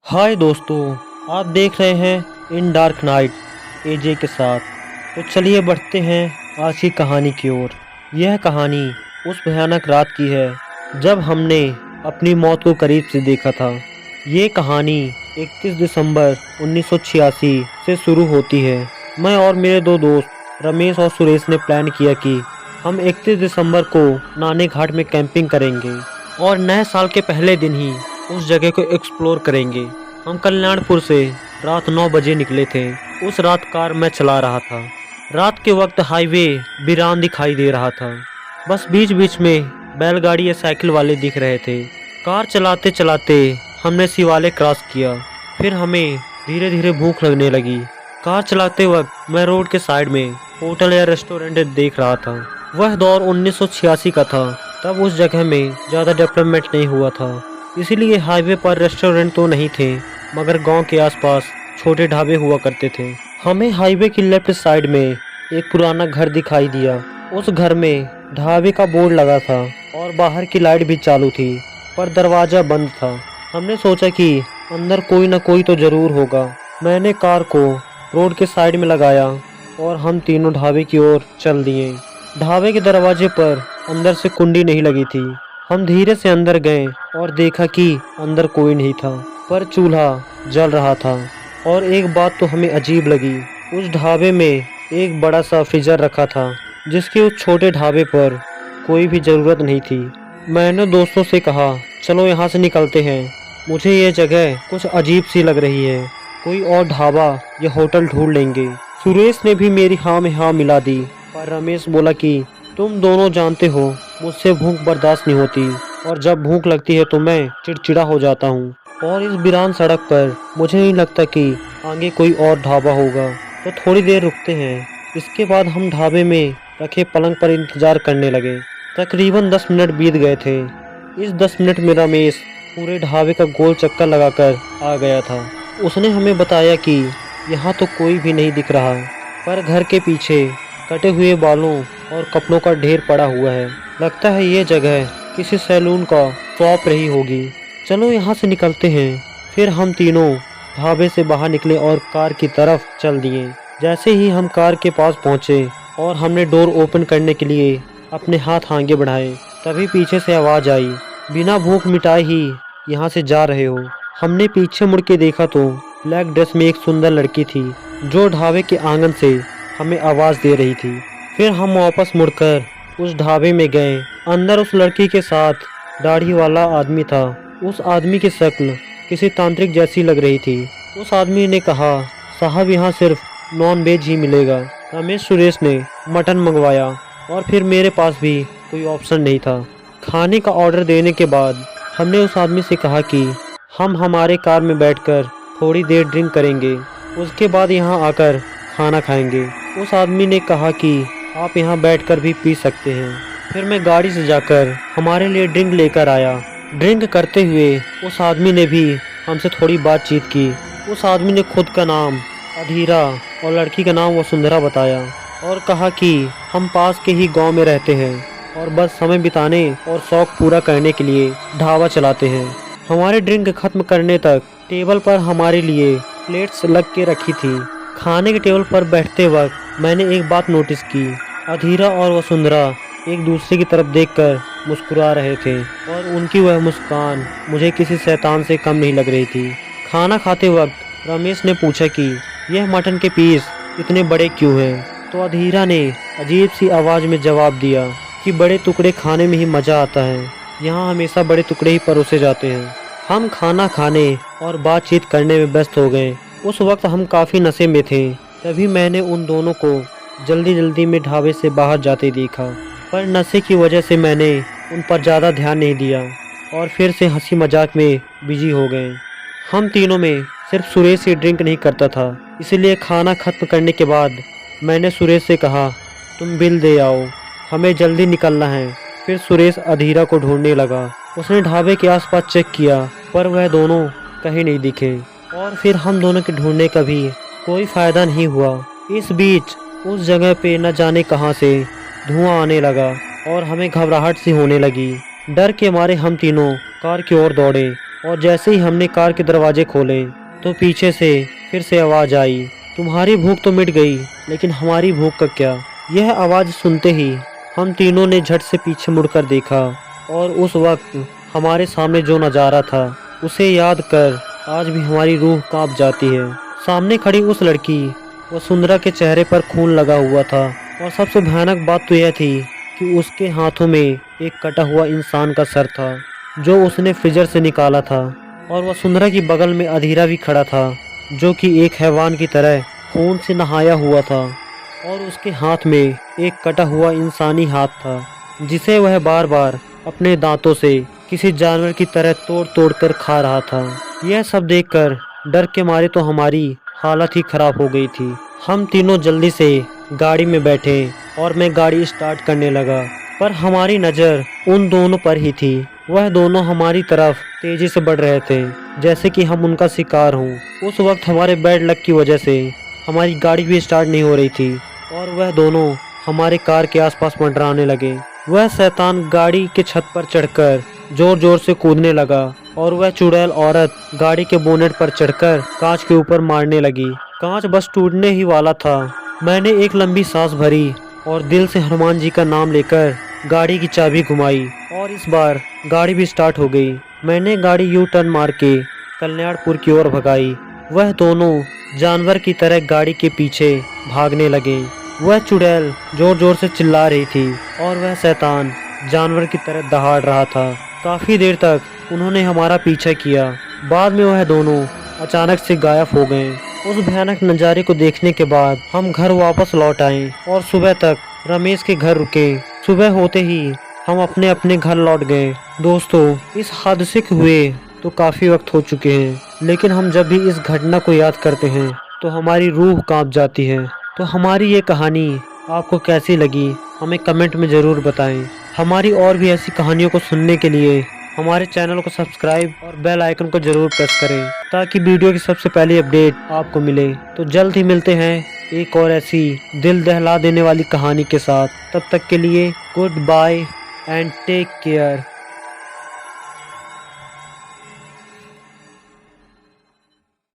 हाय दोस्तों, आप देख रहे हैं इन डार्क नाइट एजे के साथ। तो चलिए बढ़ते हैं आज की कहानी की ओर। यह कहानी उस भयानक रात की है जब हमने अपनी मौत को करीब से देखा था। ये कहानी 31 दिसंबर 1986 से शुरू होती है। मैं और मेरे दो दोस्त रमेश और सुरेश ने प्लान किया कि हम 31 दिसंबर को नाने घाट में कैंपिंग करेंगे और नए साल के पहले दिन ही उस जगह को एक्सप्लोर करेंगे। हम कल्याणपुर से रात 9 बजे निकले थे। उस रात कार मैं चला रहा था। रात के वक्त हाईवे वीरान दिखाई दे रहा था। बस बीच बीच में बैलगाड़ी या साइकिल वाले दिख रहे थे। कार चलाते चलाते हमने शिवालय क्रॉस किया। फिर हमें धीरे धीरे भूख लगने लगी। कार चलाते वक्त मैं रोड के साइड में होटल या रेस्टोरेंट देख रहा था। वह दौर 1986 का था। तब उस जगह में ज़्यादा डेवलपमेंट नहीं हुआ था, इसीलिए हाईवे पर रेस्टोरेंट तो नहीं थे, मगर गांव के आसपास छोटे ढाबे हुआ करते थे। हमें हाईवे की लेफ्ट साइड में एक पुराना घर दिखाई दिया। उस घर में ढाबे का बोर्ड लगा था और बाहर की लाइट भी चालू थी, पर दरवाज़ा बंद था। हमने सोचा कि अंदर कोई न कोई तो ज़रूर होगा। मैंने कार को रोड के साइड में लगाया और हम तीनों ढाबे की ओर चल दिए। ढाबे के दरवाजे पर अंदर से कुंडी नहीं लगी थी। हम धीरे से अंदर गए और देखा कि अंदर कोई नहीं था, पर चूल्हा जल रहा था। और एक बात तो हमें अजीब लगी, उस ढाबे में एक बड़ा सा फ्रीजर रखा था, जिसकी उस छोटे ढाबे पर कोई भी ज़रूरत नहीं थी। मैंने दोस्तों से कहा, चलो यहाँ से निकलते हैं, मुझे ये जगह कुछ अजीब सी लग रही है, कोई और ढाबा या होटल ढूंढ लेंगे। सुरेश ने भी मेरी हाँ में हाँ मिला दी, पर रमेश बोला कि तुम दोनों जानते हो मुझसे भूख बर्दाश्त नहीं होती, और जब भूख लगती है तो मैं चिड़चिड़ा हो जाता हूँ, और इस वीरान सड़क पर मुझे नहीं लगता कि आगे कोई और ढाबा होगा, तो थोड़ी देर रुकते हैं। इसके बाद हम ढाबे में रखे पलंग पर इंतज़ार करने लगे। तकरीबन 10 मिनट बीत गए थे। इस 10 मिनट में रमेश पूरे ढाबे का गोल चक्कर लगाकर आ गया था। उसने हमें बताया कि यहाँ तो कोई भी नहीं दिख रहा, पर घर के पीछे कटे हुए बालों और कपड़ों का ढेर पड़ा हुआ है। लगता है ये जगह किसी सैलून का शॉप रही होगी। चलो यहाँ से निकलते हैं। फिर हम तीनों ढाबे से बाहर निकले और कार की तरफ चल दिए। जैसे ही हम कार के पास पहुँचे और हमने डोर ओपन करने के लिए अपने हाथ आगे बढ़ाए, तभी पीछे से आवाज़ आई, बिना भूख मिटाए ही यहाँ से जा रहे हो। हमने पीछे मुड़ के देखा तो ब्लैक ड्रेस में एक सुंदर लड़की थी, जो ढाबे के आंगन से हमें आवाज़ दे रही थी। फिर हम वापस मुड़कर उस ढाबे में गए। अंदर उस लड़की के साथ दाढ़ी वाला आदमी था। उस आदमी की शक्ल किसी तांत्रिक जैसी लग रही थी। उस आदमी ने कहा, साहब यहाँ सिर्फ नॉन वेज ही मिलेगा। रमेश सुरेश ने मटन मंगवाया और फिर मेरे पास भी कोई ऑप्शन नहीं था। खाने का ऑर्डर देने के बाद हमने उस आदमी से कहा कि हम हमारे कार में बैठकर थोड़ी देर ड्रिंक करेंगे, उसके बाद यहाँ आकर खाना खाएंगे। उस आदमी ने कहा कि आप यहाँ बैठकर भी पी सकते हैं। फिर मैं गाड़ी से जाकर हमारे लिए ड्रिंक लेकर आया। ड्रिंक करते हुए उस आदमी ने भी हमसे थोड़ी बातचीत की। उस आदमी ने खुद का नाम अधीरा और लड़की का नाम वसुंधरा बताया और कहा कि हम पास के ही गांव में रहते हैं और बस समय बिताने और शौक पूरा करने के लिए ढाबा चलाते हैं। हमारे ड्रिंक खत्म करने तक टेबल पर हमारे लिए प्लेट्स लग के रखी थी। खाने के टेबल पर बैठते वक्त मैंने एक बात नोटिस की, अधीरा और वसुंधरा एक दूसरे की तरफ देखकर मुस्कुरा रहे थे, और उनकी वह मुस्कान मुझे किसी शैतान से कम नहीं लग रही थी। खाना खाते वक्त रमेश ने पूछा कि यह मटन के पीस इतने बड़े क्यों हैं, तो अधीरा ने अजीब सी आवाज़ में जवाब दिया कि बड़े टुकड़े खाने में ही मज़ा आता है, यहाँ हमेशा बड़े टुकड़े ही परोसे जाते हैं। हम खाना खाने और बातचीत करने में व्यस्त हो गए। उस वक्त हम काफ़ी नशे में थे। तभी मैंने उन दोनों को जल्दी जल्दी में ढाबे से बाहर जाते देखा, पर नशे की वजह से मैंने उन पर ज़्यादा ध्यान नहीं दिया और फिर से हंसी मजाक में बिजी हो गए। हम तीनों में सिर्फ सुरेश ही ड्रिंक नहीं करता था, इसलिए खाना खत्म करने के बाद मैंने सुरेश से कहा, तुम बिल दे आओ, हमें जल्दी निकलना है। फिर सुरेश अधीरा को ढूंढने लगा। उसने ढाबे के आसपास चेक किया, पर वह दोनों कहीं नहीं दिखे, और फिर हम दोनों के ढूंढने का भी कोई फ़ायदा नहीं हुआ। इस बीच उस जगह पे न जाने कहां से धुआं आने लगा और हमें घबराहट सी होने लगी। डर के मारे हम तीनों कार की ओर दौड़े। और जैसे ही हमने कार के दरवाजे खोले तो पीछे से फिर से आवाज़ आई, तुम्हारी भूख तो मिट गई लेकिन हमारी भूख का क्या। यह आवाज़ सुनते ही हम तीनों ने झट से पीछे मुड़कर देखा और उस वक्त हमारे सामने जो नज़ारा था उसे याद कर आज भी हमारी रूह कांप जाती है। सामने खड़ी उस लड़की वसुंधरा के चेहरे पर खून लगा हुआ था और सबसे भयानक बात तो यह थी कि उसके हाथों में एक कटा हुआ इंसान का सर था जो उसने फ्रीजर से निकाला था। और वसुंधरा की बगल में अधीरा भी खड़ा था जो कि एक हैवान की तरह खून से नहाया हुआ था और उसके हाथ में एक कटा हुआ इंसानी हाथ था जिसे वह बार बार अपने दांतों से किसी जानवर की तरह तोड़ तोड़ कर खा रहा था। यह सब देखकर डर के मारे तो हमारी हालत ही खराब हो गई थी। हम तीनों जल्दी से गाड़ी में बैठे और मैं गाड़ी स्टार्ट करने लगा, पर हमारी नज़र उन दोनों पर ही थी। वह दोनों हमारी तरफ तेजी से बढ़ रहे थे जैसे कि हम उनका शिकार हों। उस वक्त हमारे बैड लक की वजह से हमारी गाड़ी भी स्टार्ट नहीं हो रही थी और वह दोनों हमारे कार के आसपास मंडराने लगे। वह शैतान गाड़ी के छत पर चढ़कर जोर जोर से कूदने लगा और वह चुड़ैल औरत गाड़ी के बोनेट पर चढ़कर कांच के ऊपर मारने लगी। कांच बस टूटने ही वाला था। मैंने एक लंबी सांस भरी और दिल से हनुमान जी का नाम लेकर गाड़ी की चाबी घुमाई और इस बार गाड़ी भी स्टार्ट हो गई। मैंने गाड़ी यू टर्न मार के कल्याणपुर की ओर भगाई। वह दोनों जानवर की तरह गाड़ी के पीछे भागने लगे। वह चुड़ैल जोर जोर से चिल्ला रही थी और वह शैतान जानवर की तरह दहाड़ रहा था। काफ़ी देर तक उन्होंने हमारा पीछा किया। बाद में वह दोनों अचानक से गायब हो गए। उस भयानक नज़ारे को देखने के बाद हम घर वापस लौट आए और सुबह तक रमेश के घर रुके। सुबह होते ही हम अपने अपने घर लौट गए। दोस्तों, इस हादसे के हुए तो काफ़ी वक्त हो चुके हैं, लेकिन हम जब भी इस घटना को याद करते हैं तो हमारी रूह कांप जाती है। तो हमारी ये कहानी आपको कैसी लगी हमें कमेंट में ज़रूर बताएं। हमारी और भी ऐसी कहानियों को सुनने के लिए हमारे चैनल को सब्सक्राइब और बेल आइकन को ज़रूर प्रेस करें ताकि वीडियो की सबसे पहली अपडेट आपको मिले। तो जल्द ही मिलते हैं एक और ऐसी दिल दहला देने वाली कहानी के साथ। तब तक के लिए goodbye and take care.